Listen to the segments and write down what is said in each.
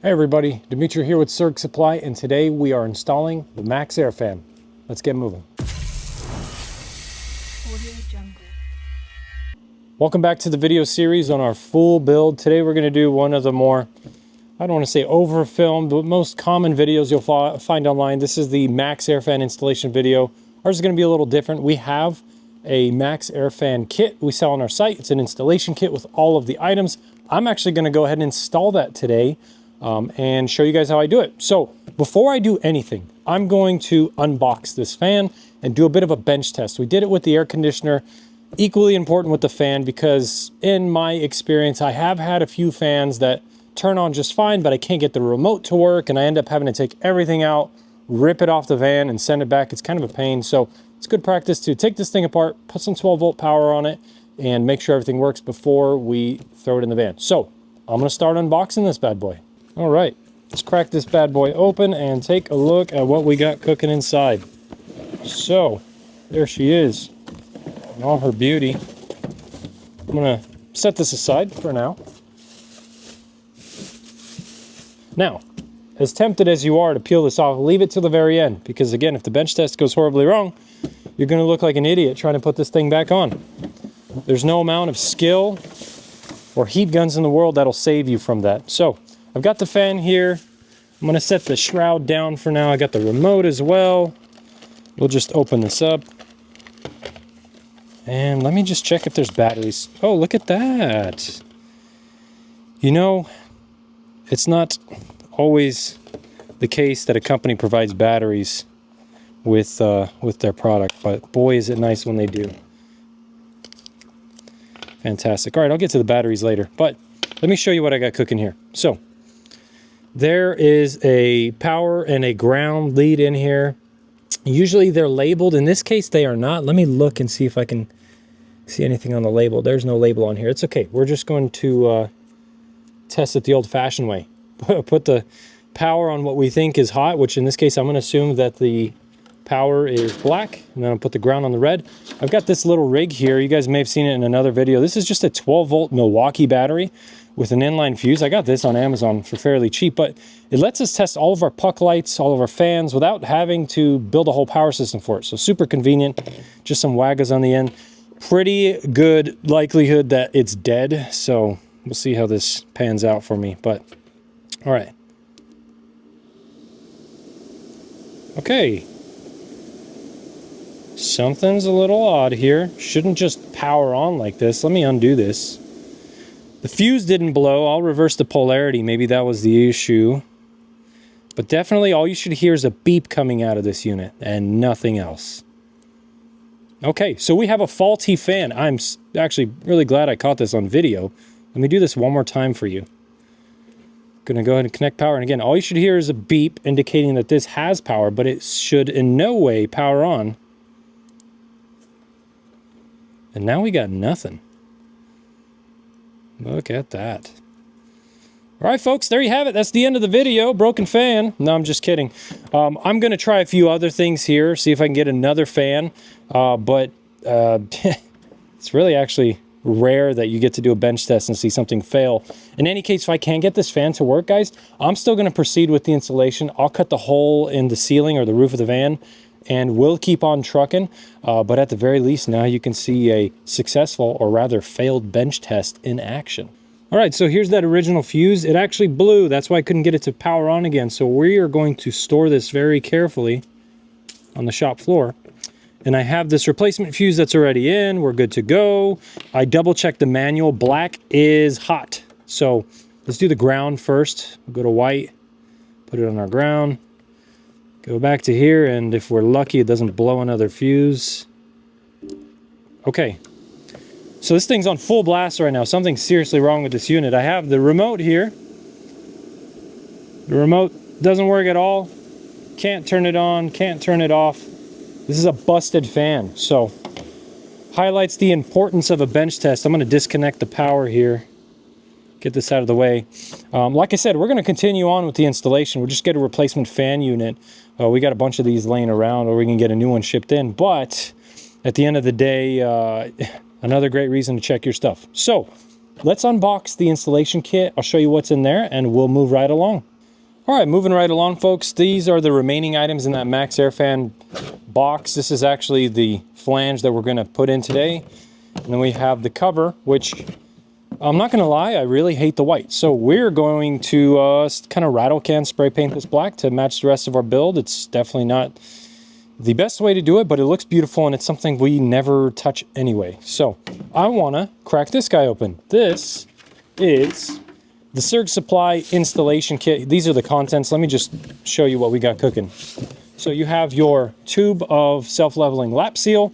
Hey everybody, Dimitri here with Serg Supply, and today we are installing the Maxx Air Fan. Let's get moving. Welcome back to the video series on our full build. Today we're going to do one of the more, I don't want to say over-filmed, but most common videos you'll find online. This is the Maxx Air Fan installation video. Ours is going to be a little different. We have a Maxx Air Fan kit we sell on our site. It's an installation kit with all of the items. I'm actually going to go ahead and install that today. And show you guys how I do it. So before I do anything, I'm going to unbox this fan and do a bit of a bench test. We did it with the air conditioner, equally important with the fan, because in my experience, I have had a few fans that turn on just fine, but I can't get the remote to work, and I end up having to take everything out, rip it off the van, and send it back. It's kind of a pain. So it's good practice to take this thing apart, put some 12-volt power on it, and make sure everything works before we throw it in the van. So I'm going to start unboxing this bad boy. All right, let's crack this bad boy open and take a look at what we got cooking inside. So, there she is, in all her beauty. I'm gonna set this aside for now. Now, as tempted as you are to peel this off, leave it till the very end, because again, if the bench test goes horribly wrong, you're gonna look like an idiot trying to put this thing back on. There's no amount of skill or heat guns in the world that'll save you from that. So, I've got the fan here. I'm going to set the shroud down for now. I got the remote as well. We'll just open this up. And let me just check if there's batteries. Oh, look at that. You know, it's not always the case that a company provides batteries with their product, but boy, is it nice when they do. Fantastic. All right, I'll get to the batteries later, but let me show you what I got cooking here. So, there is a power and a ground lead in here. Usually they're labeled. In this case, they are not. Let me look and see if I can see anything on the label. There's no label on here. It's okay. We're just going to test it the old-fashioned way. Put the power on what we think is hot, which in this case, I'm going to assume that the power is black, and then I'll put the ground on the red. I've got this little rig here. You guys may have seen it in another video. This is just a 12-volt Milwaukee battery with an inline fuse. I got this on Amazon for fairly cheap, but it lets us test all of our puck lights, all of our fans, without having to build a whole power system for it. So super convenient, just some waggers on the end. Pretty good likelihood that it's dead, so we'll see how this pans out for me, but all right. Okay. Something's a little odd here. Shouldn't just power on like this. Let me undo this. The fuse didn't blow. I'll reverse the polarity. Maybe that was the issue. But definitely all you should hear is a beep coming out of this unit and nothing else. Okay, so we have a faulty fan. I'm actually really glad I caught this on video. Let me do this one more time for you. Gonna go ahead and connect power. And again, all you should hear is a beep indicating that this has power, but it should in no way power on. And now we got nothing. Look at that. All right, folks, there you have it. That's the end of the video. Broken fan. No, I'm just kidding. I'm going to try a few other things here, see if I can get another fan. But it's really actually rare that you get to do a bench test and see something fail. In any case, if I can't get this fan to work, guys, I'm still going to proceed with the installation. I'll cut the hole in the ceiling or the roof of the van, and we'll keep on trucking, but at the very least, now you can see a successful, or rather failed, bench test in action. All right, so here's that original fuse. It actually blew. That's why I couldn't get it to power on again. So we are going to store this very carefully on the shop floor. And I have this replacement fuse that's already in. We're good to go. I double-checked the manual. Black is hot. So let's do the ground first. We'll go to white, put it on our ground. Go back to here, and if we're lucky, it doesn't blow another fuse. Okay. So this thing's on full blast right now. Something's seriously wrong with this unit. I have the remote here. The remote doesn't work at all. Can't turn it on, can't turn it off. This is a busted fan. So, highlights the importance of a bench test. I'm going to disconnect the power here. Get this out of the way. Like I said, we're going to continue on with the installation. We'll just get a replacement fan unit. We got a bunch of these laying around, or we can get a new one shipped in. But at the end of the day, another great reason to check your stuff. So let's unbox the installation kit. I'll show you what's in there and we'll move right along. All right, moving right along, folks. These are the remaining items in that Maxx Air Fan box. This is actually the flange that we're gonna put in today. And then we have the cover, which I'm not gonna lie, I really hate the white. So we're going to kind of rattle can spray paint this black to match the rest of our build. It's definitely not the best way to do it, but it looks beautiful and it's something we never touch anyway. So I wanna crack this guy open. This is the Serg Supply installation kit. These are the contents. Let me just show you what we got cooking. So you have your tube of self-leveling lap seal,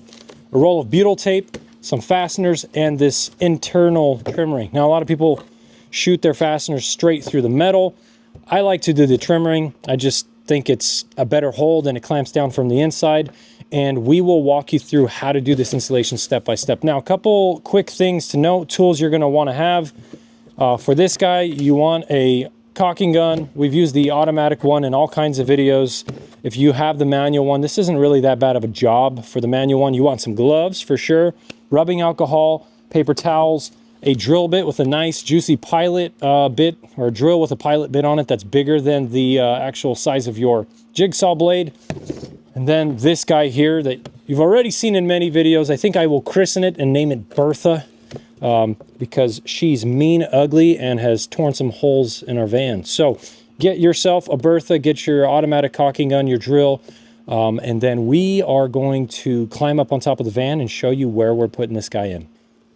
a roll of butyl tape, some fasteners, and this internal trim ring. Now, a lot of people shoot their fasteners straight through the metal. I like to do the trim ring. I just think it's a better hold and it clamps down from the inside. And we will walk you through how to do this installation step by step. Now, a couple quick things to note, tools you're gonna wanna have. For this guy, you want a caulking gun. We've used the automatic one in all kinds of videos. If you have the manual one, this isn't really that bad of a job. For the manual one, you want some gloves for sure, rubbing alcohol, paper towels, a drill bit with a nice juicy pilot bit, or a drill with a pilot bit on it that's bigger than the actual size of your jigsaw blade. And then this guy here that you've already seen in many videos. I think I will christen it and name it Bertha. Because she's mean, ugly, and has torn some holes in our van. So get yourself a Bertha, get your automatic caulking gun, your drill, and then we are going to climb up on top of the van and show you where we're putting this guy in.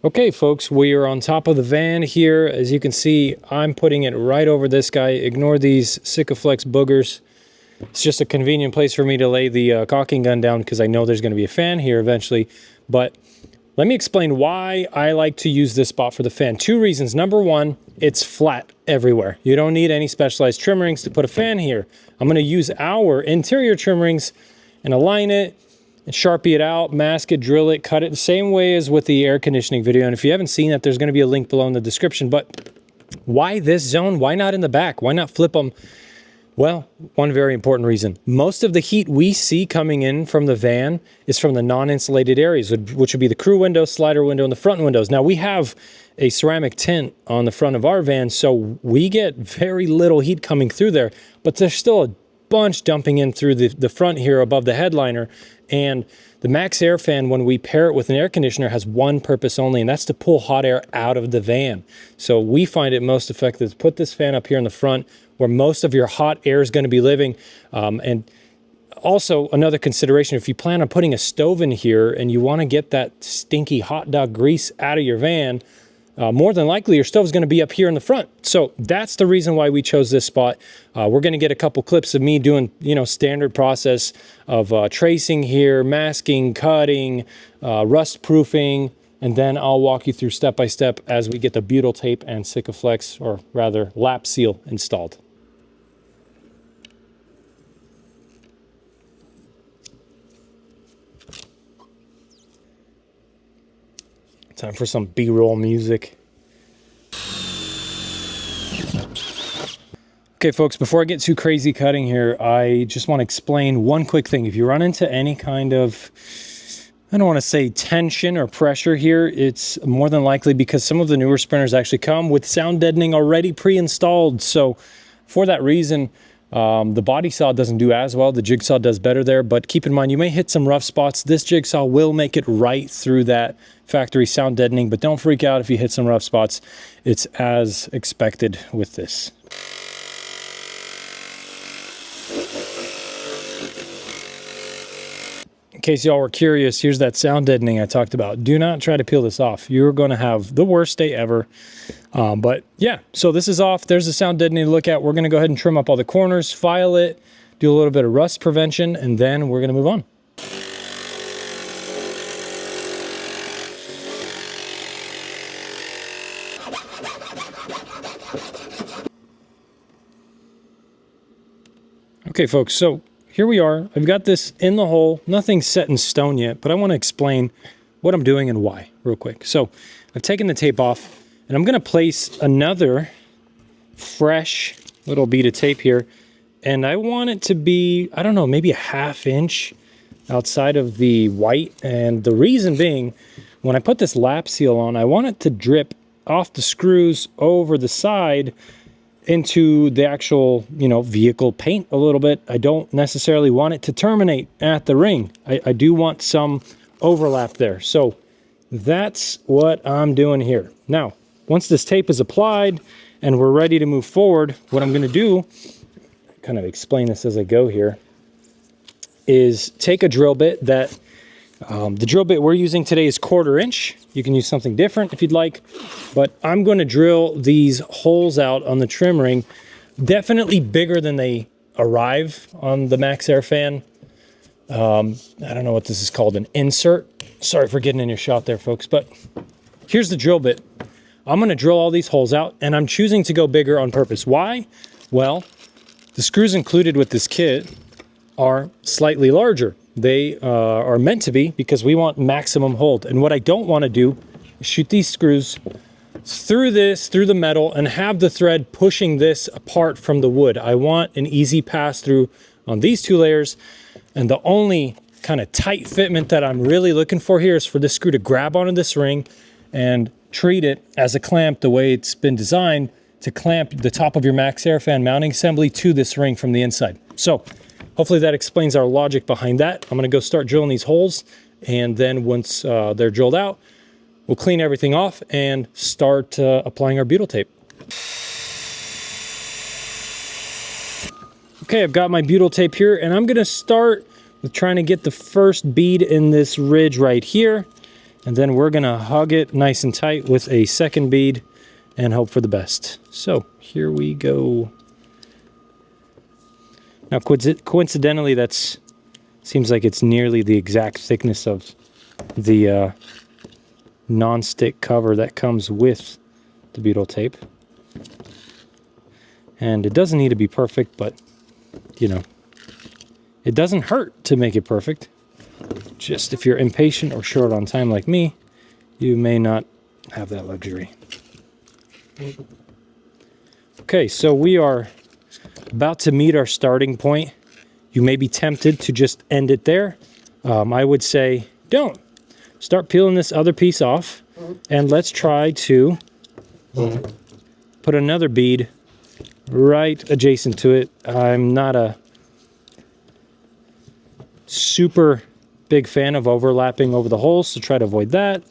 Okay, folks, we are on top of the van here. As you can see, I'm putting it right over this guy. Ignore these Sikaflex boogers. It's just a convenient place for me to lay the caulking gun down because I know there's going to be a fan here eventually. But let me explain why I like to use this spot for the fan. Two reasons. Number one, it's flat everywhere. You don't need any specialized trim rings to put a fan here. I'm going to use our interior trim rings and align it and Sharpie it out, mask it, drill it, cut it the same way as with the air conditioning video. And if you haven't seen that, there's going to be a link below in the description. But why this zone? Why not in the back? Why not flip them? Well, one very important reason. Most of the heat we see coming in from the van is from the non-insulated areas, which would be the crew window, slider window, and the front windows. Now, we have a ceramic tint on the front of our van, so we get very little heat coming through there, but there's still a bunch dumping in through the front here above the headliner. And the Maxx Air Fan, when we pair it with an air conditioner, has one purpose only, and that's to pull hot air out of the van. So we find it most effective to put this fan up here in the front where most of your hot air is going to be living. And also another consideration, if you plan on putting a stove in here and you want to get that stinky hot dog grease out of your van, more than likely your stove is going to be up here in the front. So that's the reason why we chose this spot. We're going to get a couple clips of me doing, standard process of tracing here, masking, cutting, rust proofing, and then I'll walk you through step by step as we get the butyl tape and Sikaflex, or rather lap seal, installed. Time for some B-roll music. Okay, folks, before I get too crazy cutting here, I just want to explain one quick thing. If you run into any kind of, I don't want to say tension or pressure here, it's more than likely because some of the newer sprinters actually come with sound deadening already pre-installed. So for that reason, the body saw doesn't do as well. The jigsaw does better there, but keep in mind, you may hit some rough spots. This jigsaw will make it right through that factory sound deadening, but don't freak out if you hit some rough spots. It's as expected with this. In case y'all were curious, here's that sound deadening I talked about. Do not try to peel this off. You're going to have the worst day ever. But yeah, so this is off. There's the sound deadening to look at. We're going to go ahead and trim up all the corners, file it, do a little bit of rust prevention, and then we're going to move on. Okay, folks, so here we are. I've got this in the hole. Nothing's set in stone yet, but I want to explain what I'm doing and why real quick. So I've taken the tape off, and I'm going to place another fresh little bead of tape here, and I want it to be, I don't know, maybe a ½ inch outside of the white. And the reason being, when I put this lap seal on, I want it to drip off the screws over the side into the actual, you know, vehicle paint a little bit. I don't necessarily want it to terminate at the ring. I do want some overlap there. So that's what I'm doing here. Now, once this tape is applied and we're ready to move forward, what I'm going to do, kind of explain this as I go here, is take a drill bit that, the drill bit we're using today is 1/4 inch. You can use something different if you'd like, but I'm going to drill these holes out on the trim ring, definitely bigger than they arrive on the Maxx Air Fan. I don't know what this is called, an insert. Sorry for getting in your shot there, folks, but here's the drill bit. I'm going to drill all these holes out, and I'm choosing to go bigger on purpose. Why? Well, the screws included with this kit are slightly larger. They are meant to be because we want maximum hold. And what I don't want to do is shoot these screws through the metal, and have the thread pushing this apart from the wood. I want an easy pass through on these two layers. And the only kind of tight fitment that I'm really looking for here is for this screw to grab onto this ring and treat it as a clamp, the way it's been designed to clamp the top of your Maxx Air Fan mounting assembly to this ring from the inside. So hopefully that explains our logic behind that. I'm going to go start drilling these holes, and then once they're drilled out, we'll clean everything off and start applying our butyl tape. Okay, I've got my butyl tape here, and I'm going to start with trying to get the first bead in this ridge right here, and then we're going to hug it nice and tight with a second bead and hope for the best. So here we go. Now, coincidentally, that's seems like it's nearly the exact thickness of the non-stick cover that comes with the butyl tape. And it doesn't need to be perfect, but, you know, it doesn't hurt to make it perfect. Just if you're impatient or short on time like me, you may not have that luxury. Okay, so we are about to meet our starting point. You may be tempted to just end it there. I would say don't. Start peeling this other piece off, and let's try to put another bead right adjacent to it. I'm not a super big fan of overlapping over the holes, so try to avoid that,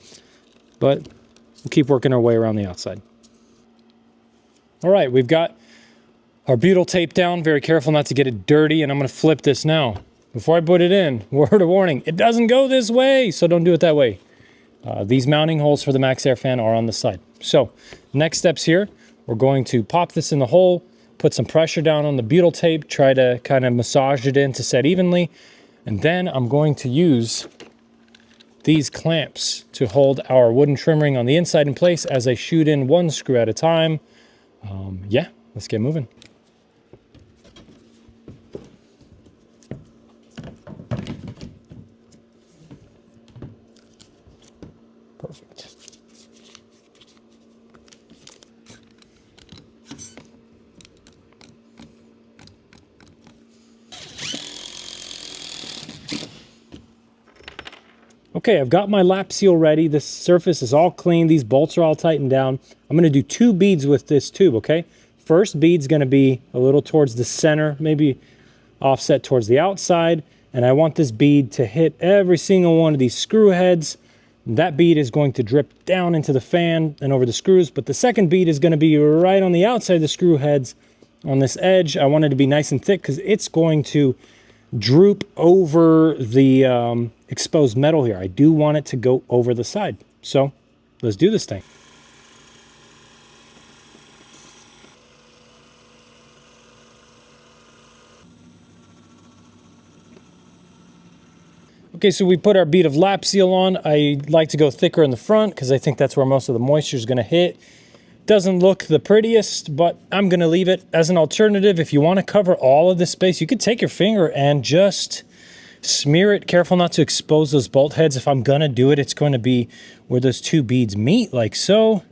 but we'll keep working our way around the outside. All right, we've got our butyl tape down. Very careful not to get it dirty, and I'm going to flip this now. Before I put it in, word of warning, it doesn't go this way, so don't do it that way. These mounting holes for the Maxx Air Fan are on the side. So next steps here, we're going to pop this in the hole, put some pressure down on the butyl tape, try to kind of massage it in to set evenly, and then I'm going to use these clamps to hold our wooden trim ring on the inside in place as I shoot in one screw at a time. Yeah, let's get moving. Perfect. Okay, I've got my lap seal ready. This surface is all clean. These bolts are all tightened down. I'm going to do 2 beads with this tube, okay? First bead's going to be a little towards the center, maybe offset towards the outside, and I want this bead to hit every single one of these screw heads. That bead is going to drip down into the fan and over the screws, but the second bead is going to be right on the outside of the screw heads on this edge. I want it to be nice and thick because it's going to droop over the exposed metal here. I do want it to go over the side. So let's do this thing. Okay, so we put our bead of lap seal on. I like to go thicker in the front because I think that's where most of the moisture is going to hit. Doesn't look the prettiest, but I'm going to leave it as an alternative. If you want to cover all of this space, you could take your finger and just smear it. Careful not to expose those bolt heads. If I'm going to do it, it's going to be where those 2 beads meet, like so.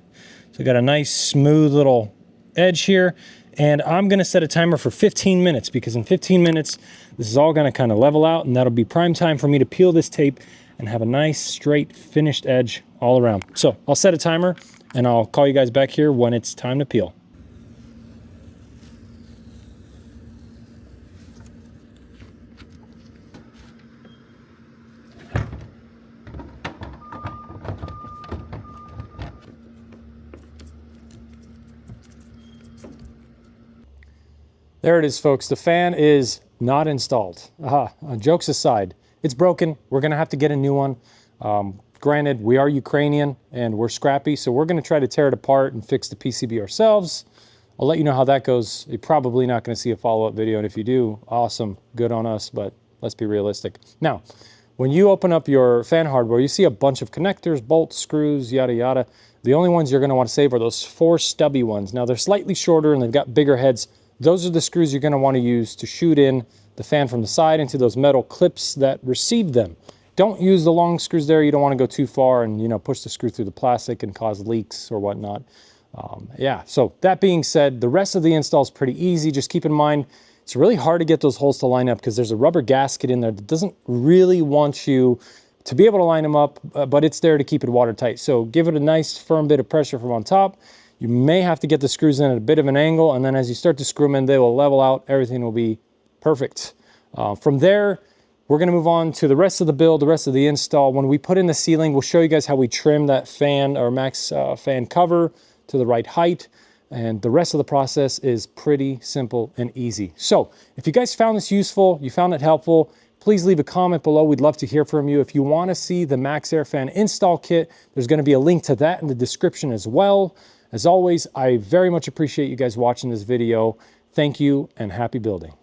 So I got a nice smooth little edge here. And I'm going to set a timer for 15 minutes because in 15 minutes, this is all going to kind of level out, and that'll be prime time for me to peel this tape and have a nice, straight, finished edge all around. So I'll set a timer, and I'll call you guys back here when it's time to peel. There it is, folks. The fan is not installed. Jokes aside, it's broken. We're going to have to get a new one. Granted, we are Ukrainian and we're scrappy, so we're going to try to tear it apart and fix the PCB ourselves. I'll let you know how that goes. You're probably not going to see a follow-up video, and if you do, awesome, good on us, but let's be realistic. Now, when you open up your fan hardware, you see a bunch of connectors, bolts, screws, yada, yada. The only ones you're going to want to save are those 4 stubby ones. Now, they're slightly shorter and they've got bigger heads. Those are the screws you're going to want to use to shoot in the fan from the side into those metal clips that receive them. Don't use the long screws there. You don't want to go too far and, you know, push the screw through the plastic and cause leaks or whatnot. Yeah, so that being said, the rest of the install is pretty easy. Just keep in mind, it's really hard to get those holes to line up because there's a rubber gasket in there that doesn't really want you to be able to line them up, but it's there to keep it watertight. So give it a nice firm bit of pressure from on top. You may have to get the screws in at a bit of an angle, and then as you start to screw them in, they will level out. Everything will be perfect. From there, we're going to move on to the rest of the build, the rest of the install. When we put in the ceiling, we'll show you guys how we trim that fan or Maxx fan cover to the right height. And the rest of the process is pretty simple and easy. So if you guys found this useful, you found it helpful, please leave a comment below. We'd love to hear from you. If you want to see the Maxx Air Fan install kit, there's going to be a link to that in the description as well. As always, I very much appreciate you guys watching this video. Thank you and happy building.